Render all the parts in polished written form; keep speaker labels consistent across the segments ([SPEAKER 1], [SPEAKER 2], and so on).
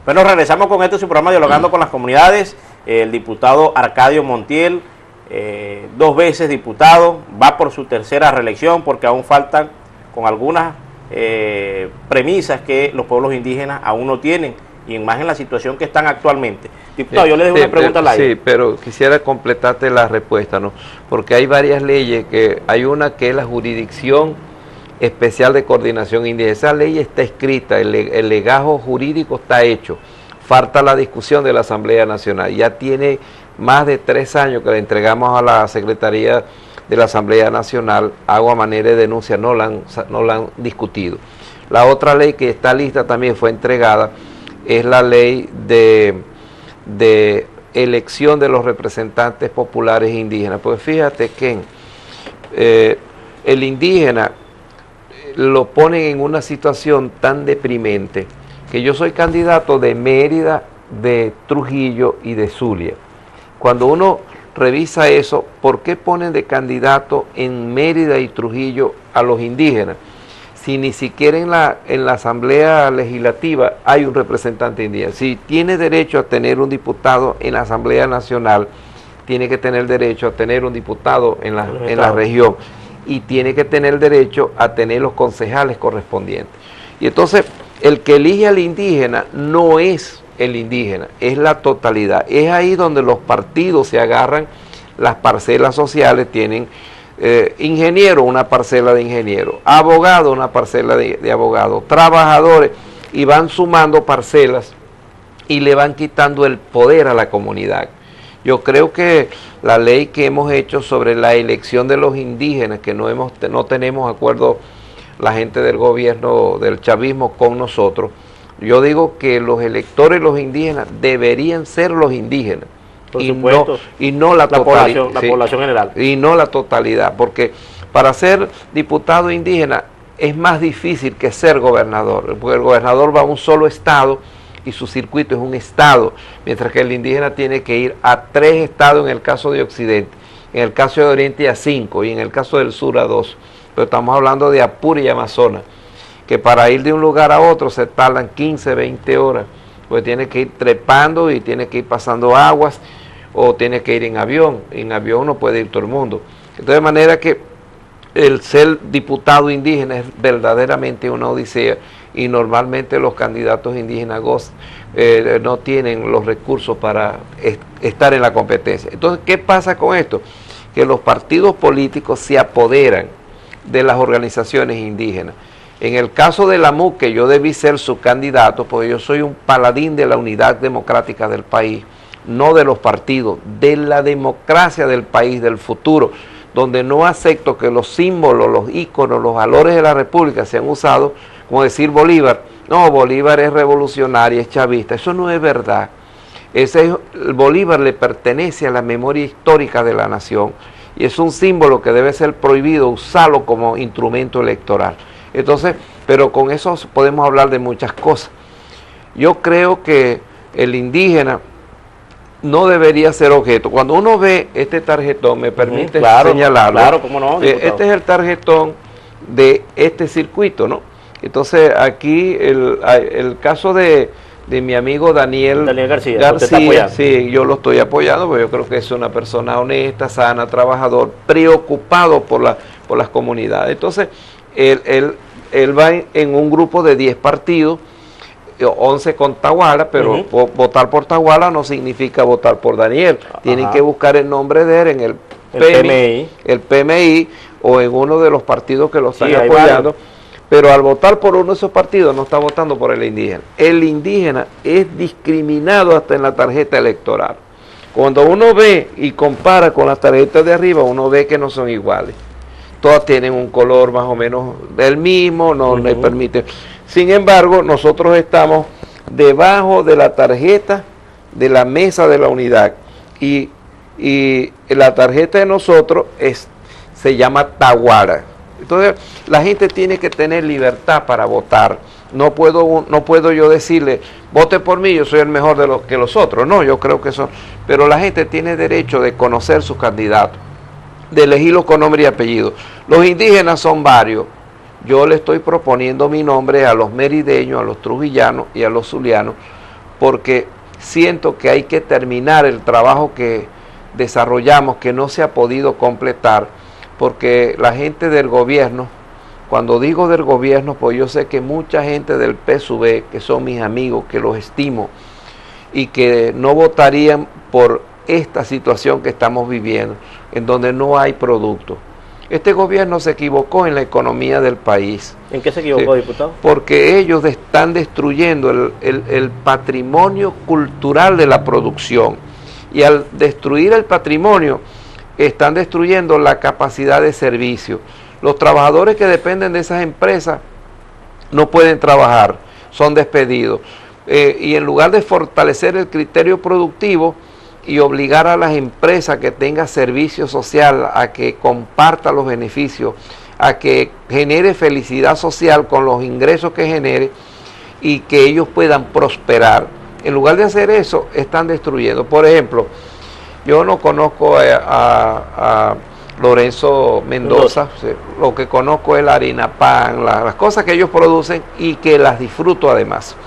[SPEAKER 1] Bueno, regresamos con este su programa Dialogando con las Comunidades. El diputado Arcadio Montiel, 2 veces diputado, va por su tercera reelección porque aún faltan con algunas premisas que los pueblos indígenas aún no tienen, y más en la situación que están actualmente. Diputado, yo le dejo una pregunta al aire.
[SPEAKER 2] Sí, pero quisiera completarte la respuesta, ¿no? Porque hay varias leyes, que hay una que es la Jurisdicción Especial de Coordinación Indígena. Esa ley está escrita, el legajo jurídico está hecho. Falta la discusión de la Asamblea Nacional. Ya tiene más de 3 años que la entregamos a la Secretaría de la Asamblea Nacional, hago a manera de denuncia, no la han discutido. La otra ley que está lista también fue entregada, es la ley de elección de los representantes populares indígenas. Pues fíjate que el indígena lo ponen en una situación tan deprimente, que yo soy candidato de Mérida, de Trujillo y de Zulia. Cuando uno revisa eso, ¿por qué ponen de candidato en Mérida y Trujillo a los indígenas? Si ni siquiera en la Asamblea Legislativa hay un representante indígena. Si tiene derecho a tener un diputado en la Asamblea Nacional, tiene que tener derecho a tener un diputado en la región, y tiene que tener derecho a tener los concejales correspondientes. Y entonces, el que elige al indígena no es el indígena, es la totalidad. Es ahí donde los partidos se agarran las parcelas sociales, tienen ingeniero, una parcela de ingeniero, abogado, una parcela de abogado, trabajadores, y van sumando parcelas y le van quitando el poder a la comunidad. Yo creo que la ley que hemos hecho sobre la elección de los indígenas, que no tenemos acuerdo la gente del gobierno del chavismo con nosotros, yo digo que los electores, los indígenas, deberían ser los indígenas.
[SPEAKER 1] Por supuesto,
[SPEAKER 2] y no la totalidad.
[SPEAKER 1] La población general.
[SPEAKER 2] Y no la totalidad, porque para ser diputado indígena es más difícil que ser gobernador, porque el gobernador va a un solo estado y su circuito es un estado, mientras que el indígena tiene que ir a 3 estados en el caso de Occidente, en el caso de Oriente a 5 y en el caso del Sur a 2. Pero estamos hablando de Apure y Amazonas, que para ir de un lugar a otro se tardan 15, 20 horas, pues tiene que ir trepando y tiene que ir pasando aguas, o tiene que ir en avión no puede ir todo el mundo. Entonces, de manera que el ser diputado indígena es verdaderamente una odisea, y normalmente los candidatos indígenas no tienen los recursos para estar en la competencia. Entonces, ¿qué pasa con esto? Que los partidos políticos se apoderan de las organizaciones indígenas. En el caso de la MUC, que yo debí ser su candidato, porque yo soy un paladín de la unidad democrática del país, no de los partidos, de la democracia del país, del futuro, donde no acepto que los símbolos, los íconos, los valores de la República sean usados, como decir Bolívar. No, Bolívar es revolucionario, es chavista. Eso no es verdad. Bolívar le pertenece a la memoria histórica de la nación, y es un símbolo que debe ser prohibido usarlo como instrumento electoral. Entonces, pero con eso podemos hablar de muchas cosas. Yo creo que el indígena no debería ser objeto. Cuando uno ve este tarjetón, me permite señalarlo.
[SPEAKER 1] Claro, cómo no,
[SPEAKER 2] este es el tarjetón de este circuito, ¿no? Entonces, aquí el caso de mi amigo Daniel García, sí, yo lo estoy apoyando, porque yo creo que es una persona honesta, sana, trabajador, preocupado por las comunidades. Entonces, él va en un grupo de 10 partidos, 11 con Tahuala, pero votar por Tahuala no significa votar por Daniel. Tienen que buscar el nombre de él en el PMI o en uno de los partidos que lo están apoyando. Pero al votar por uno de esos partidos no está votando por el indígena. El indígena es discriminado hasta en la tarjeta electoral. Cuando uno ve y compara con las tarjetas de arriba, uno ve que no son iguales. Todas tienen un color más o menos del mismo, no le permite. Sin embargo, nosotros estamos debajo de la tarjeta de la mesa de la unidad, y la tarjeta de nosotros se llama Tahuara. Entonces, la gente tiene que tener libertad para votar. No puedo yo decirle, vote por mí, yo soy el mejor que los otros. No, yo creo que son. Pero la gente tiene derecho de conocer sus candidatos, de elegirlos con nombre y apellido. Los indígenas son varios. Yo le estoy proponiendo mi nombre a los merideños, a los trujillanos y a los zulianos, porque siento que hay que terminar el trabajo que desarrollamos, que no se ha podido completar, porque la gente del gobierno, cuando digo del gobierno, pues yo sé que mucha gente del PSUV, que son mis amigos, que los estimo, y que no votarían por esta situación que estamos viviendo, en donde no hay producto. Este gobierno se equivocó en la economía del país.
[SPEAKER 1] ¿En qué se equivocó, diputado?
[SPEAKER 2] Porque ellos están destruyendo el patrimonio cultural de la producción. Y al destruir el patrimonio, están destruyendo la capacidad de servicio. Los trabajadores que dependen de esas empresas no pueden trabajar, son despedidos. Y en lugar de fortalecer el criterio productivo y obligar a las empresas que tengan servicio social a que comparta los beneficios, a que genere felicidad social con los ingresos que genere y que ellos puedan prosperar, en lugar de hacer eso, están destruyendo. Por ejemplo, yo no conozco a Lorenzo Mendoza, lo que conozco es la harina pan, las cosas que ellos producen y que las disfruto además.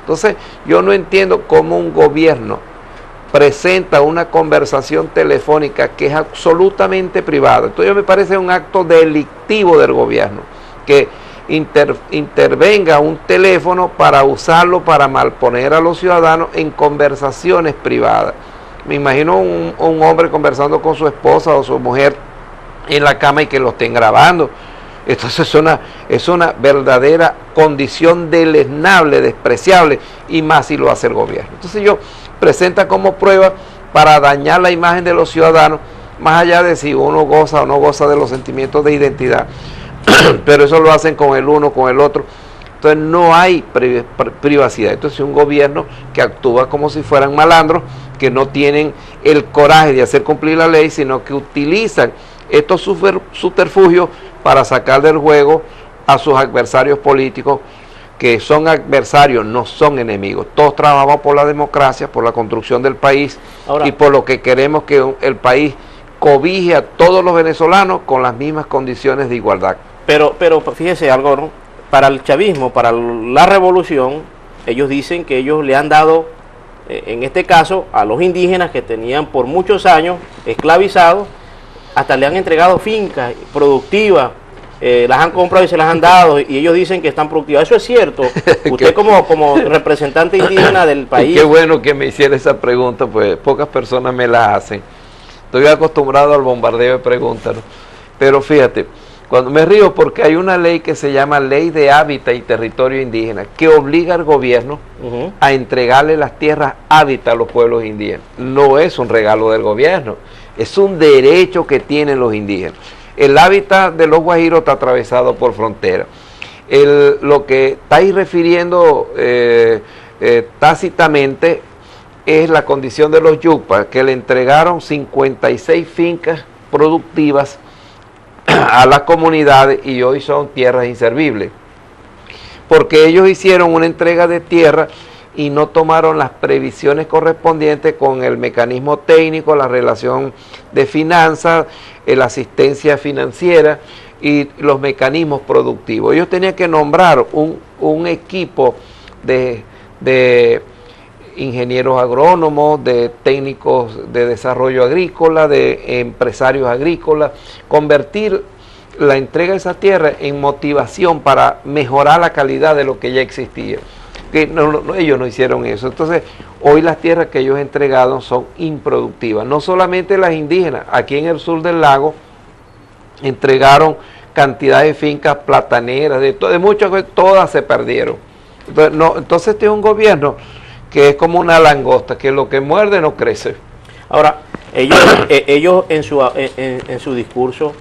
[SPEAKER 2] Entonces, yo no entiendo cómo un gobierno presenta una conversación telefónica que es absolutamente privada. Entonces, me parece un acto delictivo del gobierno, que intervenga un teléfono para usarlo para malponer a los ciudadanos en conversaciones privadas. Me imagino un hombre conversando con su esposa o su mujer en la cama y que lo estén grabando. Entonces es una verdadera condición deleznable, despreciable, y más si lo hace el gobierno. Entonces ellos presentan como prueba para dañar la imagen de los ciudadanos, más allá de si uno goza o no goza de los sentimientos de identidad, pero eso lo hacen con el uno, con el otro. Entonces no hay privacidad. Entonces un gobierno que actúa como si fueran malandros, que no tienen el coraje de hacer cumplir la ley, sino que utilizan estos subterfugios para sacar del juego a sus adversarios políticos, que son adversarios, no son enemigos. Todos trabajamos por la democracia, por la construcción del país. Ahora, y por lo que queremos que el país cobije a todos los venezolanos con las mismas condiciones de igualdad.
[SPEAKER 1] Pero fíjese algo, ¿no? Para el chavismo, para la revolución, ellos dicen que ellos le han dado, en este caso, a los indígenas que tenían por muchos años esclavizados, hasta le han entregado fincas productivas, las han comprado y se las han dado, y ellos dicen que están productivas. ¿Eso es cierto? Usted como representante indígena del país...
[SPEAKER 2] Qué bueno que me hiciera esa pregunta, pues pocas personas me la hacen. Estoy acostumbrado al bombardeo de preguntas, ¿no? Pero fíjate, cuando me río porque hay una ley que se llama Ley de Hábitat y Territorio Indígena, que obliga al gobierno a entregarle las tierras hábitat a los pueblos indígenas. No es un regalo del gobierno, es un derecho que tienen los indígenas. El hábitat de los guajiros está atravesado por frontera. Lo que estáis refiriendo tácitamente es la condición de los yucpas, que le entregaron 56 fincas productivas a las comunidades y hoy son tierras inservibles, porque ellos hicieron una entrega de tierra y no tomaron las previsiones correspondientes con el mecanismo técnico, la relación de finanzas, la asistencia financiera y los mecanismos productivos. Ellos tenían que nombrar un equipo de ingenieros agrónomos, de técnicos de desarrollo agrícola, de empresarios agrícolas, convertir la entrega de esa tierra en motivación para mejorar la calidad de lo que ya existía. Que ellos no hicieron eso. Entonces, hoy las tierras que ellos entregaron son improductivas. No solamente las indígenas, aquí en el sur del lago entregaron cantidad de fincas plataneras, de muchas cosas, todas se perdieron. Entonces este es un gobierno que es como una langosta, que lo que muerde no crece.
[SPEAKER 1] Ahora, ellos en su discurso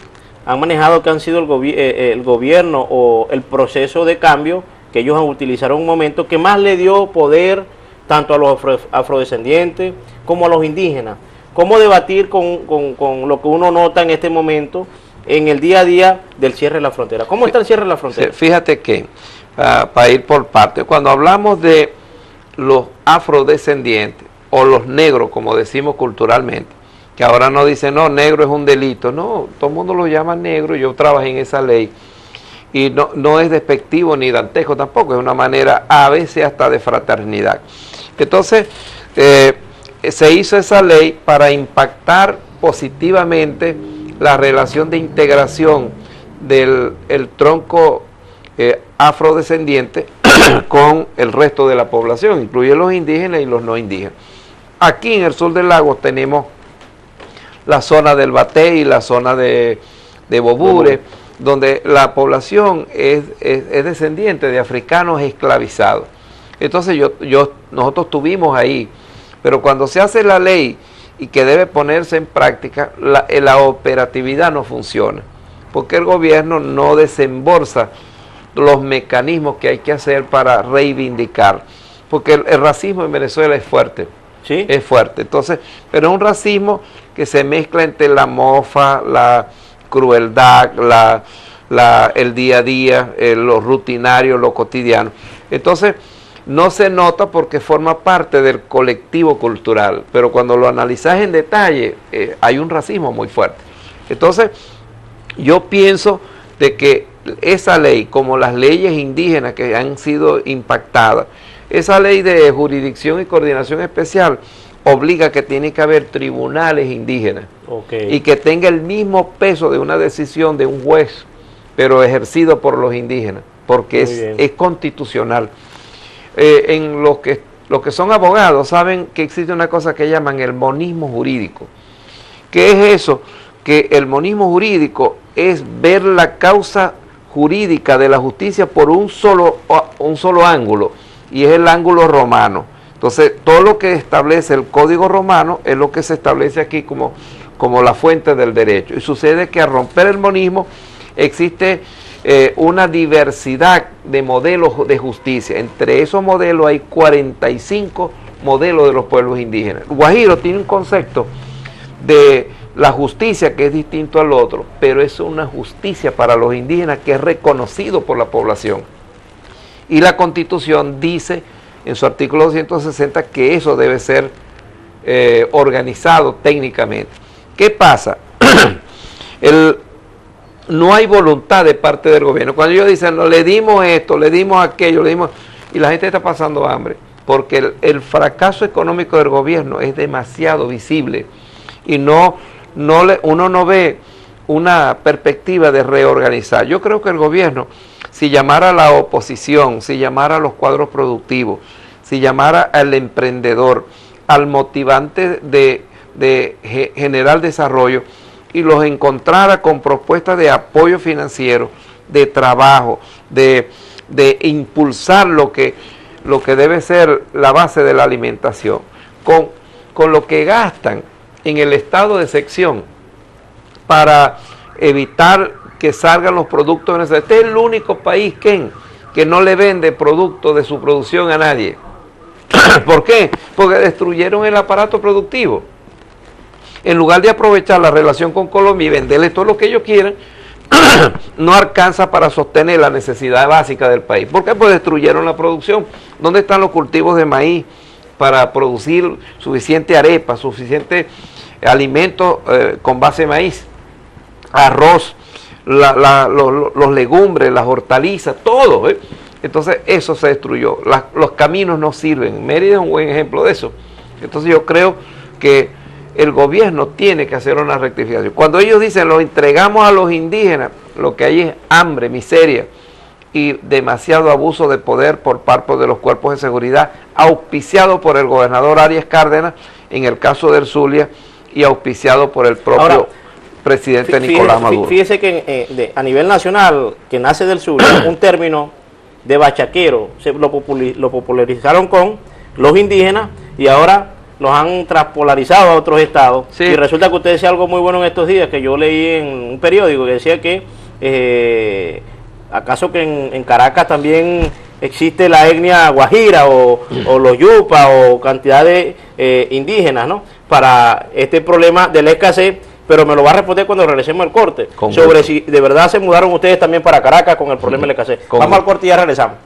[SPEAKER 1] han manejado que han sido el gobierno o el proceso de cambio que ellos utilizaron un momento que más le dio poder tanto a los afrodescendientes como a los indígenas. ¿Cómo debatir con lo que uno nota en este momento en el día a día del cierre de la frontera? ¿Cómo está el cierre de la frontera?
[SPEAKER 2] Fíjate que, para ir por partes, cuando hablamos de los afrodescendientes o los negros, como decimos culturalmente, que ahora no dicen, no, negro es un delito, no, todo el mundo lo llama negro, yo trabajé en esa ley, y no es despectivo ni dantesco tampoco, es una manera a veces hasta de fraternidad. Entonces, se hizo esa ley para impactar positivamente la relación de integración del tronco afrodescendiente con el resto de la población, incluye los indígenas y los no indígenas. Aquí en el sur del lago tenemos la zona del Batey y la zona de Bobure, donde la población es descendiente de africanos esclavizados. Entonces nosotros estuvimos ahí, pero cuando se hace la ley y que debe ponerse en práctica, la operatividad no funciona, porque el gobierno no desembolsa los mecanismos que hay que hacer para reivindicar, porque el racismo en Venezuela es fuerte. ¿Sí? Es fuerte, entonces, pero es un racismo que se mezcla entre la mofa, la crueldad, el día a día, lo rutinario, lo cotidiano. Entonces, no se nota porque forma parte del colectivo cultural, pero cuando lo analizas en detalle, hay un racismo muy fuerte. Entonces, yo pienso de que esa ley, como las leyes indígenas que han sido impactadas, esa ley de jurisdicción y coordinación especial obliga que tiene que haber tribunales indígenas y que tenga el mismo peso de una decisión de un juez, pero ejercido por los indígenas, porque es constitucional. En los que son abogados saben que existe una cosa que llaman el monismo jurídico. ¿Qué es eso? Que el monismo jurídico es ver la causa jurídica de la justicia por un solo ángulo, y es el ángulo romano. Entonces, todo lo que establece el Código Romano es lo que se establece aquí como la fuente del derecho. Y sucede que al romper el monismo existe una diversidad de modelos de justicia. Entre esos modelos hay 45 modelos de los pueblos indígenas. Guajiro tiene un concepto de la justicia que es distinto al otro, pero es una justicia para los indígenas que es reconocido por la población. Y la Constitución dice en su artículo 260 que eso debe ser organizado técnicamente. ¿Qué pasa? No hay voluntad de parte del gobierno. Cuando ellos dicen, no, le dimos esto, le dimos aquello, y la gente está pasando hambre, porque el fracaso económico del gobierno es demasiado visible y uno no ve una perspectiva de reorganizar. Yo creo que el gobierno, si llamara a la oposición, si llamara a los cuadros productivos, si llamara al emprendedor, al motivante de generar desarrollo, y los encontrara con propuestas de apoyo financiero, de trabajo, de impulsar lo que debe ser la base de la alimentación, con lo que gastan en el estado de sección para evitar que salgan los productos venezolanos. Este es el único país que no le vende productos de su producción a nadie. ¿Por qué? Porque destruyeron el aparato productivo. En lugar de aprovechar la relación con Colombia y venderle todo lo que ellos quieran, no alcanza para sostener la necesidad básica del país. ¿Por qué? Pues destruyeron la producción. ¿Dónde están los cultivos de maíz para producir suficiente arepa, suficiente alimento con base de maíz? Arroz, los legumbres, las hortalizas, todo. Entonces eso se destruyó. Los caminos no sirven. Mérida es un buen ejemplo de eso. Entonces yo creo que el gobierno tiene que hacer una rectificación. Cuando ellos dicen lo entregamos a los indígenas, lo que hay es hambre, miseria y demasiado abuso de poder por parte de los cuerpos de seguridad, auspiciado por el gobernador Arias Cárdenas, en el caso del Zulia, y auspiciado por el propio presidente Nicolás Maduro.
[SPEAKER 1] Fíjese que a nivel nacional, que nace del Zulia, un término de bachaquero, lo popularizaron con los indígenas y ahora los han transpolarizado a otros estados. Sí. Y resulta que usted decía algo muy bueno en estos días, que yo leí en un periódico que decía que acaso que en Caracas también existe la etnia guajira o los yupas o cantidad de indígenas, ¿no? Para este problema de la escasez, pero me lo va a responder cuando regresemos al corte, sobre si de verdad se mudaron ustedes también para Caracas con el problema de la escasez. Vamos al corte y ya regresamos.